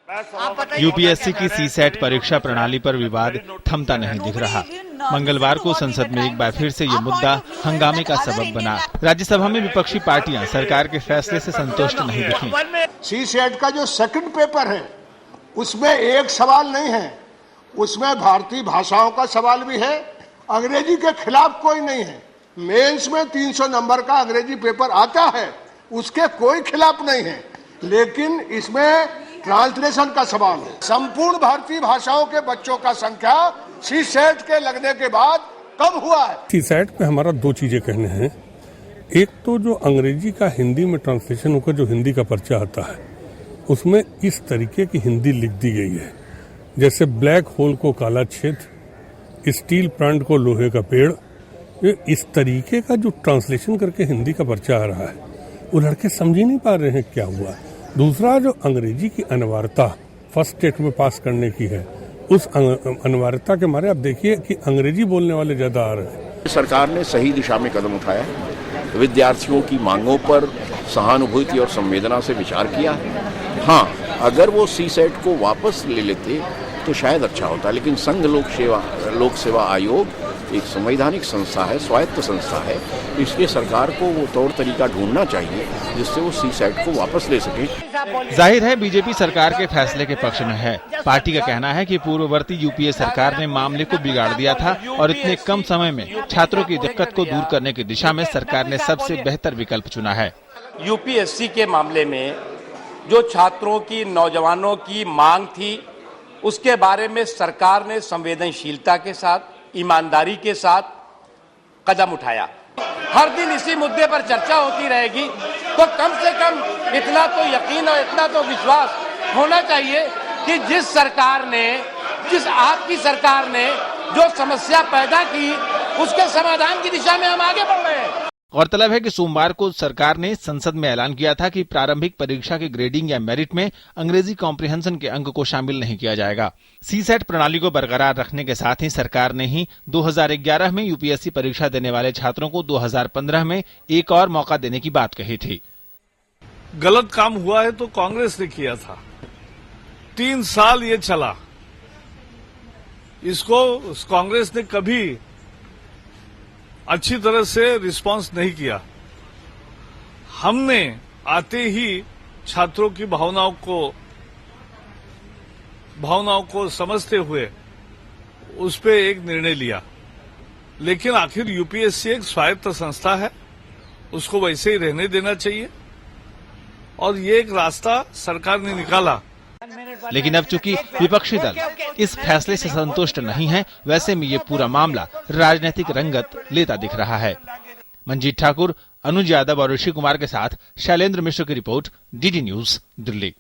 UPSC की CSAT परीक्षा प्रणाली पर विवाद थमता नहीं दिख रहा। मंगलवार को संसद में एक बार फिर से ये मुद्दा हंगामे का सबब बना। राज्यसभा में विपक्षी पार्टियां सरकार के फैसले से संतुष्ट नहीं दिखीं। सीसेट का जो सेकंड पेपर है उसमें एक सवाल नहीं है, उसमें भारतीय भाषाओं का सवाल भी है, अंग्रेजी के खिलाफ कोई नहीं है। मेंस में 300 नंबर का अंग्रेजी पेपर आता है, उसके कोई खिलाफ नहीं है, लेकिन इसमें ट्रांसलेशन का सवाल है। संपूर्ण भारतीय भाषाओं के बच्चों का संख्या सीसेट के लगने के बाद कब हुआ है? सीसेट पे हमारा दो चीजें कहने हैं। एक तो जो अंग्रेजी का हिंदी में ट्रांसलेशन होकर जो हिंदी का पर्चा आता है उसमें इस तरीके की हिंदी लिख दी गई है जैसे ब्लैक होल को काला छेद, स्टील प्लांट को लोहे का पेड़। ये इस तरीके का जो ट्रांसलेशन करके हिंदी का पर्चा आ रहा है वो लड़के समझ ही नहीं पा रहे हैं क्या हुआ। दूसरा जो अंग्रेजी की अनिवार्यता फर्स्ट स्टेट में पास करने की है, उस अनिवार्यता के मारे आप देखिए कि अंग्रेजी बोलने वाले ज्यादा आ रहे हैं। सरकार ने सही दिशा में कदम उठाया है, विद्यार्थियों की मांगों पर सहानुभूति और संवेदना से विचार किया है। हाँ, अगर वो सीसेट को वापस ले लेते तो शायद अच्छा होता, लेकिन संघ लोक सेवा आयोग एक संवैधानिक संस्था है, स्वायत्त संस्था है, इसलिए सरकार को वो तौर तरीका ढूंढना चाहिए जिससे वो सीसेट को वापस ले सके। जाहिर है बीजेपी सरकार के फैसले के पक्ष में है। पार्टी का कहना है कि पूर्ववर्ती यूपीए सरकार ने मामले को बिगाड़ दिया था और इतने कम समय में छात्रों की दिक्कत को दूर करने की दिशा में सरकार ने सबसे बेहतर विकल्प चुना है। यूपीएससी के मामले में जो छात्रों की, नौजवानों की मांग थी, उसके बारे में सरकार ने संवेदनशीलता के साथ, ईमानदारी के साथ कदम उठाया। हर दिन इसी मुद्दे पर चर्चा होती रहेगी, तो कम से कम इतना तो यकीन और इतना तो विश्वास होना चाहिए कि जिस आपकी सरकार ने जो समस्या पैदा की उसके समाधान की दिशा में हम आगे बढ़ रहे हैं। गौरतलब है कि सोमवार को सरकार ने संसद में ऐलान किया था कि प्रारंभिक परीक्षा की ग्रेडिंग या मेरिट में अंग्रेजी कॉम्प्रिहेंशन के अंक को शामिल नहीं किया जाएगा। सीसेट प्रणाली को बरकरार रखने के साथ ही सरकार ने ही 2011 में यूपीएससी परीक्षा देने वाले छात्रों को 2015 में एक और मौका देने की बात कही थी। गलत काम हुआ है तो कांग्रेस ने किया था, 3 साल ये चला, इसको कांग्रेस ने कभी अच्छी तरह से रिस्पांस नहीं किया। हमने आते ही छात्रों की भावनाओं को समझते हुए उस पे एक निर्णय लिया, लेकिन आखिर यूपीएससी एक स्वायत्त संस्था है, उसको वैसे ही रहने देना चाहिए और ये एक रास्ता सरकार ने निकाला। लेकिन अब चूंकि विपक्षी दल इस फैसले से संतुष्ट नहीं है, वैसे में ये पूरा मामला राजनीतिक रंगत लेता दिख रहा है। मंजीत ठाकुर, अनुज यादव और ऋषि कुमार के साथ शैलेंद्र मिश्र की रिपोर्ट, डीडी न्यूज, दिल्ली।